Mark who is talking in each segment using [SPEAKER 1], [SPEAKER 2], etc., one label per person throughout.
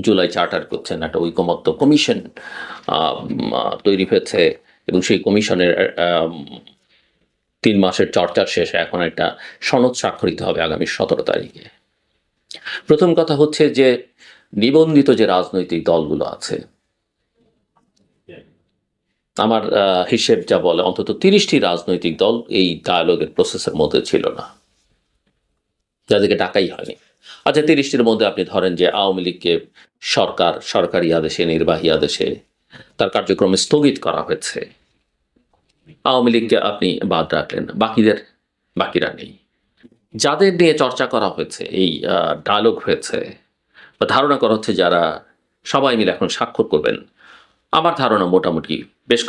[SPEAKER 1] July charter করছেন, একটা ঐকমত্য কমিশন তৈরি হয়েছে এবং সেই কমিশনের 3 মাসের চর্চার শেষে এখন একটা সনদ স্বাক্ষরিত হবে আগামী 17 তারিখে। প্রথম কথা হচ্ছে যে নিবন্ধিত যে রাজনৈতিক দলগুলো আছে, আমার হিসেব যা বলে অন্তত 30টি রাজনৈতিক দল এই ডায়ালগের প্রসেসের মধ্যে ছিল না, যাদেরকে ডাকাই হয়নি। আচ্ছা, 30টির মধ্যে আপনি ধরেন যে আওয়ামী লীগকে সরকারি আদেশে, নির্বাহী আদেশে তার কার্যক্রম স্থগিত করা হয়েছে, আওয়ামী লীগকে আপনি বাদ রাখলেন, বাকিরা নেই। যাদের নিয়ে চর্চা করা হয়েছে, এই ডায়ালগ হয়েছে বা ধারণা করা হচ্ছে যারা সবাই মিলে এখন স্বাক্ষর করবেন, আমার ধারণা মোটামুটি বেশ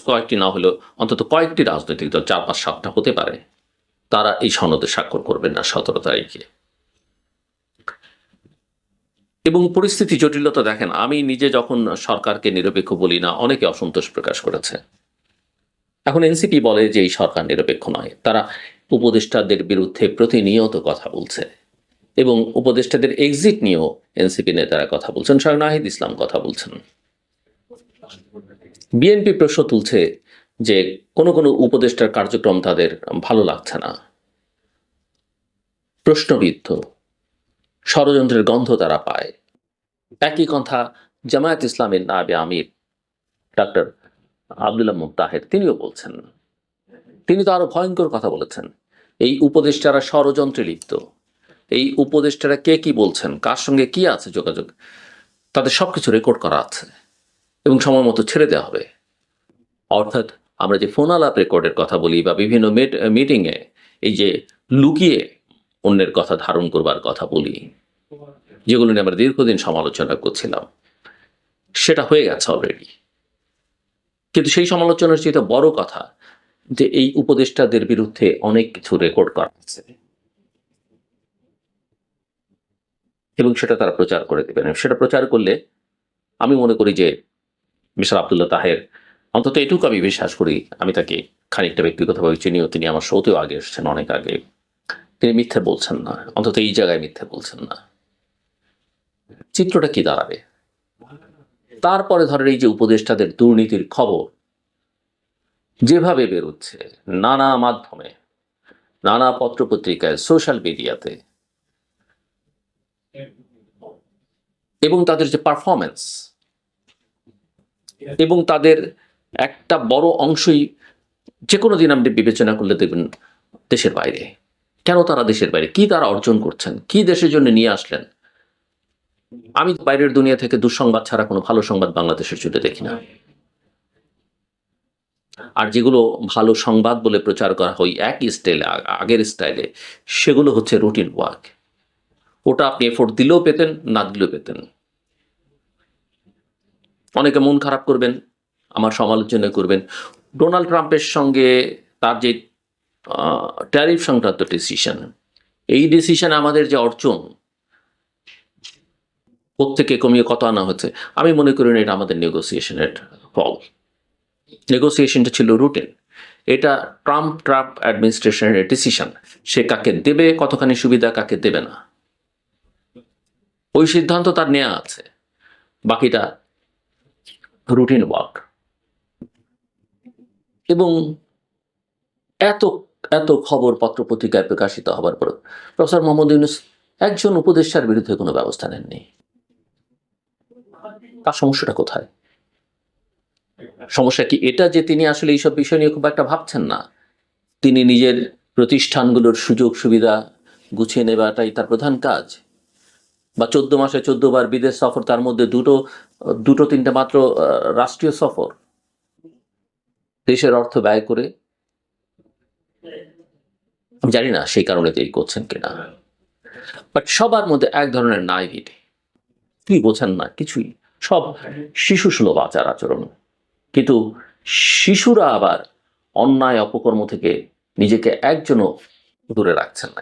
[SPEAKER 1] কয়েকটি না হলেও অন্তত কয়েকটি রাজনৈতিক দল, 4-5-7টা হতে পারে, তারা এই সনদে স্বাক্ষর করবেন না 17 তারিখে। এবং পরিস্থিতি জটিলতা দেখেন, আমি নিজে যখন সরকারকে নিরপেক্ষ বলি না, অনেকে অসন্তোষ প্রকাশ করেছে। এখন এনসিপি বলে যে এই সরকার নিরপেক্ষ নয়, তারা উপদেষ্টাদের বিরুদ্ধে প্রতিনিয়ত কথা বলছে এবং উপদেষ্টাদের এক্সিট নিয়েও এনসিপি নেতারা কথা বলছেন, স্বয়ং নাহিদ ইসলাম কথা বলছেন। বিএনপি প্রশ্ন তুলছে যে কোনো উপদেষ্টার কার্যক্রম তাদের ভালো লাগছে না, প্রশ্নবিদ্ধ, ষড়যন্ত্রের গন্ধ তারা পায়। একই কথা জামায়াত ইসলামের নায়েবে আমির ডক্টর আব্দুল্লাহ মুত্তাহের তিনিও বলছেন। তিনি তো আরো ভয়ঙ্কর কথা বলেছেন, এই উপদেষ্টারা ষড়যন্ত্রে লিপ্ত, এই উপদেষ্টারা কে কি বলছেন, কার সঙ্গে কি আছে যোগাযোগ, তাদের সবকিছু রেকর্ড করা আছে এবং সময় মতো ছেড়ে দেওয়া হবে। অর্থাৎ আমরা যে ফোন আলাপ রেকর্ডের কথা বলি বা বিভিন্ন মিটিংয়ে এই যে লুকিয়ে অন্যের কথা ধারণ করবার কথা বলি, যেগুলো নিয়ে আমরা দীর্ঘদিন সমালোচনা করছিলাম, সেটা হয়ে গেছে অলরেডি। কিন্তু সেই সমালোচনার চেয়ে বড় কথা যে এই উপদেষ্টাদের বিরুদ্ধে অনেক কিছু রেকর্ড করা আছে এবং সেটা তারা প্রচার করে দেবেন। সেটা প্রচার করলে আমি মনে করি যে মিস্টার আব্দুল্লাহ তাহের, অন্তত এটুকু আমি বিশ্বাস করি, আমি তাকে খানিকটা ব্যক্তিগতভাবে চিনিও, তিনি আমার শোতেও আগে এসেছেন, অনেক আগে, তিনি মিথ্যে বলছেন না, অন্তত এই জায়গায় মিথ্যে বলছেন না। চিত্রটা কি দাঁড়াবে? তারপরে ধরেন এই যে উপদেষ্টাদের দুর্নীতির খবর যেভাবে বেরোচ্ছে নানা মাধ্যমে, নানা পত্রপত্রিকায়, সোশ্যাল মিডিয়াতে, এবং তাদের যে পারফরমেন্স এবং তাদের একটা বড় অংশই যে কোনো দিন আপনি বিবেচনা করলে দেখবেন দেশের বাইরে। কেন তারা দেশের বাইরে? কি তারা অর্জন করছেন? কি দেশের জন্য নিয়ে আসলেন? আমি বাইরের দুনিয়া থেকে দুঃসংবাদ ছাড়া কোনো ভালো সংবাদ বাংলাদেশের জন্য দেখি না। আর যেগুলো ভালো সংবাদ বলে প্রচার করা হয় একই স্টাইলে, আগের স্টাইলে, সেগুলো হচ্ছে রুটিন ওয়ার্ক। ওটা আপনি এফোর্ট দিলেও পেতেন, না দিলেও পেতেন। অনেকে মন খারাপ করবেন, আমার সমালোচনা করবেন। ডোনাল্ড ট্রাম্পের সঙ্গে তার যে ট্যারিফ সংক্রান্ত ডিসিশন, এই ডিসিশন আমাদের যে অর্জন, প্রত্যেকে কমিয়ে কত আনা হচ্ছে, আমি মনে করি না এটা আমাদের নেগোসিয়েশনের ফল। নেগোসিয়েশনটা ছিল রুটিন। এটা ট্রাম্প অ্যাডমিনিস্ট্রেশনের ডিসিশন, সে কাকে দেবে, কতখানি সুবিধা কাকে দেবে না, ওই সিদ্ধান্ত তার নেওয়া আছে, বাকিটা রুটিন ওয়ার্ক। এবং এত এত খবর পত্রপত্রিকায় প্রকাশিত হবার পর প্রফেসর মোহাম্মদ ইউনূস একজন উপদেষ্টার বিরুদ্ধে কোনো ব্যবস্থা নেননি। তার সমস্যাটা কোথায়? সমস্যা কি এটা যে তিনি আসলে এইসব বিষয় নিয়ে খুব একটা ভাবছেন না, তিনি নিজের প্রতিষ্ঠানগুলোর সুযোগ সুবিধা গুছিয়ে নেওয়াটাই তার প্রধান কাজ? বা 14 মাসে 14 বার বিদেশ সফর, তার মধ্যে দুটো তিনটা মাত্র রাষ্ট্রীয় সফর, দেশের অর্থ ব্যয় করে? আমি জানি না সেই কারণে তিনি করছেন কিনা, বাট সবার মধ্যে এক ধরনের নাইভিটি, কি বোঝেন না কিছুই, সব শিশু সুলভ আচার আচরণ। কিন্তু শিশুরা আবার অন্যায় অপকর্ম থেকে নিজেকে একজনও দূরে রাখছেন না।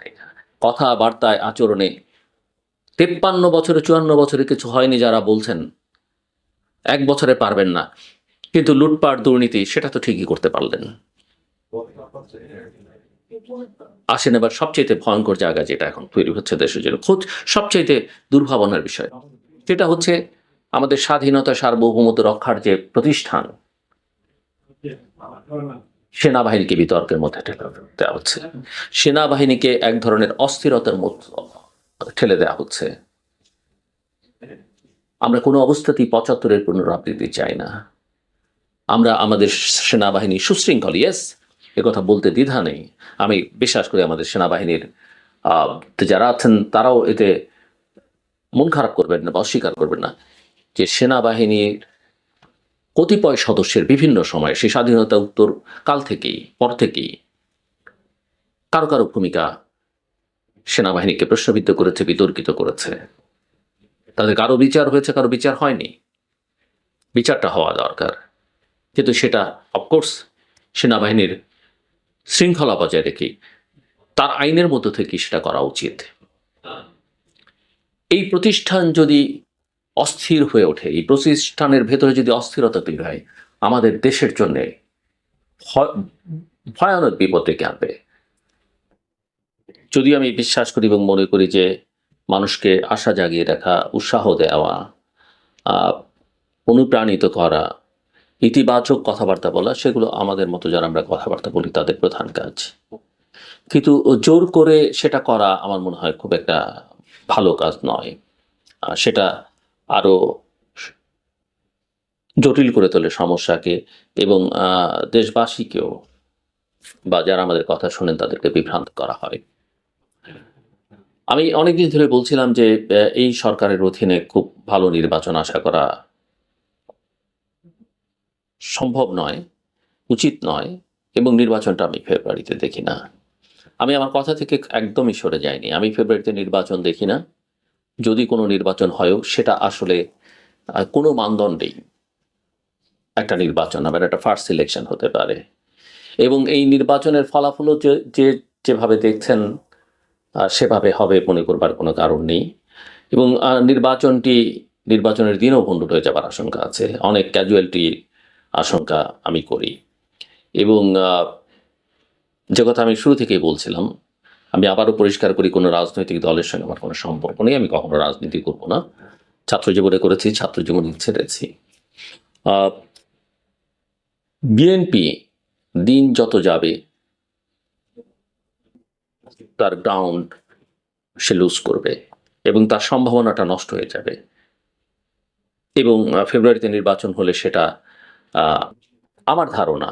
[SPEAKER 1] কথাবার্তায়, আচরণে 53 বছরে 54 বছরে কিছু হয়নি যারা বলছেন 1 বছরে পারবেন না, কিন্তু লুটপাট দুর্নীতি সেটা তো ঠিকই করতে পারলেন। আসেন এবার সবচেয়ে ভয়ঙ্কর জায়গা যেটা এখন তৈরি হচ্ছে দেশের জন্য, সবচেয়ে দুর্ভাবনার বিষয়, সেটা হচ্ছে আমাদের স্বাধীনতা সার্বভৌমত্ব রক্ষার যে প্রতিষ্ঠান, সেনাবাহিনীকে বিতর্কের মধ্যে ঠেলে দেওয়া হচ্ছে, সেনাবাহিনীকে এক ধরনের অস্থিরতার মধ্যে ঠেলে দেওয়া হচ্ছে। আমরা কোনো অবস্থাতেই ৭৫-এর পুনরাবৃত্তি চাই না। আমরা আমাদের সেনাবাহিনী সুশৃঙ্খল, ইয়েস, কথা বলতে দ্বিধা নেই। আমি বিশ্বাস করি আমাদের সেনাবাহিনীর যারা আছেন তারাও এতে মন খারাপ করবেন না বা অস্বীকার করবেন না যে সেনাবাহিনীর কতিপয় সদস্যের বিভিন্ন সময় সেই স্বাধীনতা উত্তর কাল থেকেই পর থেকেই কারো কারো ভূমিকা সেনাবাহিনীকে প্রশ্নবিদ্ধ করেছে, বিতর্কিত করেছে। তাদের কারো বিচার হয়েছে, কারো বিচার হয়নি। বিচারটা হওয়া দরকার, কিন্তু সেটা অফকোর্স সেনাবাহিনীর শৃঙ্খলা বজায় রেখে তার আইনের মধ্য থেকে সেটা করা উচিত। এই প্রতিষ্ঠান যদি অস্থির হয়ে ওঠে, এই প্রতিষ্ঠানের ভেতরে যদি অস্থিরতা তৈরি হয়, আমাদের দেশের জন্য ভয়ানক বিপদ ডেকে আনবে। যদিও আমি বিশ্বাস করি এবং মনে করি যে মানুষকে আশা জাগিয়ে রাখা, উৎসাহ দেওয়া, অনুপ্রাণিত করা, ইতিবাচক কথাবার্তা বলা, সেগুলো আমাদের মতো যারা আমরা কথাবার্তা বলি তাদের প্রধান কাজ। কিন্তু জোর করে সেটা করা আমার মনে হয় খুব একটা ভালো কাজ নয়। সেটা আরো জটিল করে তোলে সমস্যাকে, এবং দেশবাসীকেও বা যারা আমাদের কথা শোনেন তাদেরকে বিভ্রান্ত করা হয়। আমি অনেকদিন ধরে বলছিলাম যে এই সরকারের অধীনে খুব ভালো নির্বাচন আশা করা সম্ভব নয়, উচিত নয়, এবং নির্বাচনটা আমি ফেব্রুয়ারিতে দেখি না। আমি আমার কথা থেকে একদমই সরে যাইনি। আমি ফেব্রুয়ারিতে নির্বাচন দেখি না। যদি কোনো নির্বাচন হয়ও সেটা আসলে কোনো মানদণ্ডেই একটা নির্বাচন হবে, একটা ফার্স্ট সিলেকশন হতে পারে, এবং এই নির্বাচনের ফলাফলও যেভাবে দেখছেন সেভাবে হবে মনে করবার কোনো কারণ নেই। এবং নির্বাচনের দিনও ভণ্ডুল হয়ে যাবার আশঙ্কা আছে, অনেক ক্যাজুয়ালিটির আশঙ্কা আমি করি। এবং যে কথা আমি শুরু থেকেই বলছিলাম, আমি আবারও পরিষ্কার করি, কোনো রাজনৈতিক দলের সঙ্গে আমার কোনো সম্পর্ক নেই। আমি কখনো রাজনীতি করব না। ছাত্র জীবনে করেছি, ছাত্র জীবন ছেড়েছি। বিএনপি দিন যত যাবে তার গ্রাউন্ড সে লুজ করবে এবং তার সম্ভাবনাটা নষ্ট হয়ে যাবে, এবং ফেব্রুয়ারিতে নির্বাচন হলে সেটা আমার ধারণা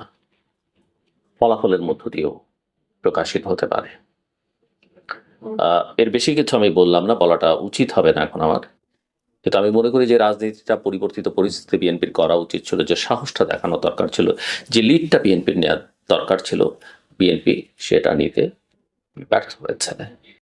[SPEAKER 1] ফলাফলের মধ্য দিয়েও প্রকাশিত হতে পারে। এর বেশি কিছু আমি বললাম না, বলাটা উচিত হবে না এখন আমার। কিন্তু আমি মনে করি যে রাজনীতিটা পরিবর্তিত পরিস্থিতি বিএনপির করা উচিত ছিল, যে সাহসটা দেখানো দরকার ছিল, যে লিডটা বিএনপির নেওয়ার দরকার ছিল, বিএনপি সেটা নিতে ব্যর্থ হয়েছে।